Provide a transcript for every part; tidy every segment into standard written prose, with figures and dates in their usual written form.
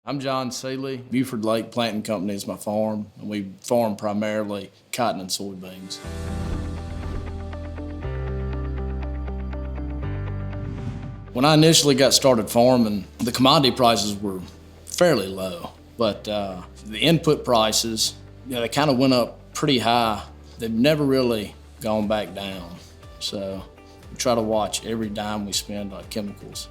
I'm John Seeley. Buford Lake Planting Company is my farm, and we farm primarily cotton and soybeans. When I initially got started farming, the commodity prices were fairly low, but the input prices, they kind of went up pretty high. They've never really gone back down. So we try to watch every dime we spend on chemicals.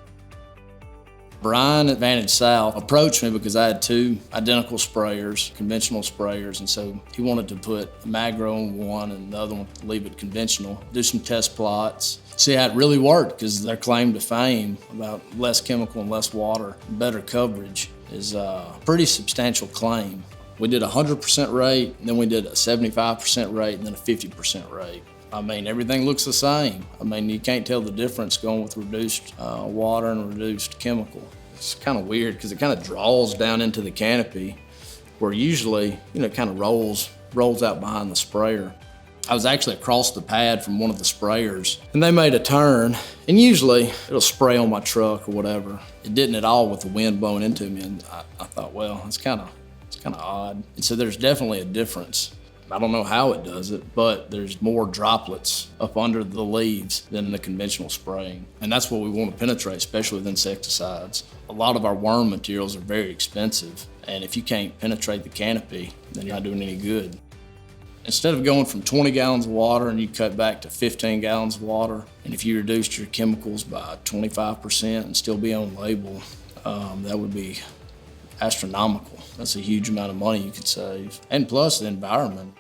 Brian at Vantage South approached me because I had two identical sprayers, conventional sprayers, and so he wanted to put Magro in one and the other one leave it conventional, do some test plots, see how it really worked, because their claim to fame about less chemical and less water, better coverage is a pretty substantial claim. We did a 100% rate, and then we did a 75% rate, and then a 50% rate. I mean, everything looks the same. I mean, you can't tell the difference going with reduced water and reduced chemical. It's kind of weird because it kind of draws down into the canopy where usually, it kind of rolls out behind the sprayer. I was actually across the pad from one of the sprayers and they made a turn, and usually it'll spray on my truck or whatever. It didn't at all with the wind blowing into me, and I thought, well, it's kind of odd. And so there's definitely a difference. I don't know how it does it, but there's more droplets up under the leaves than the conventional spraying. And that's what we want to penetrate, especially with insecticides. A lot of our worm materials are very expensive, and if you can't penetrate the canopy, then you're not doing any good. Instead of going from 20 gallons of water and you cut back to 15 gallons of water, and if you reduced your chemicals by 25% and still be on label, that would be astronomical. That's a huge amount of money you could save. And plus the environment.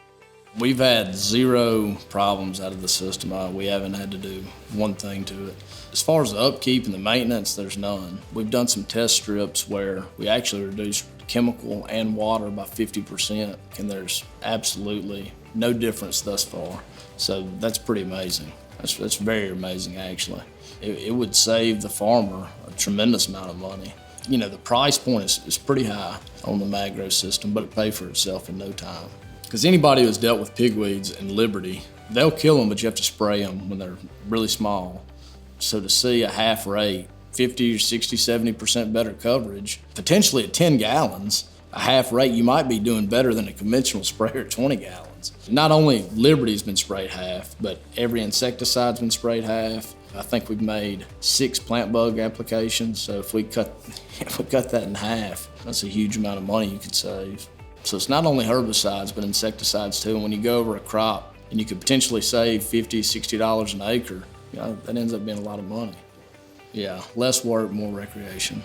We've had zero problems out of the system. We haven't had to do one thing to it. As far as the upkeep and the maintenance, there's none. We've done some test strips where we actually reduced chemical and water by 50%, and there's absolutely no difference thus far. So that's pretty amazing. That's very amazing, actually. It would save the farmer a tremendous amount of money. The price point is pretty high on the Magro system, but it paid for itself in no time. Because anybody who's dealt with pigweeds in Liberty, they'll kill them, but you have to spray them when they're really small. So to see a half rate, 50 or 60, 70% better coverage, potentially at 10 gallons, a half rate, you might be doing better than a conventional sprayer at 20 gallons. Not only Liberty's been sprayed half, but every insecticide's been sprayed half. I think we've made 6 plant bug applications, so if we cut that in half, that's a huge amount of money you could save. So it's not only herbicides, but insecticides too. And when you go over a crop and you could potentially save $50, $60 an acre, that ends up being a lot of money. Yeah, less work, more recreation.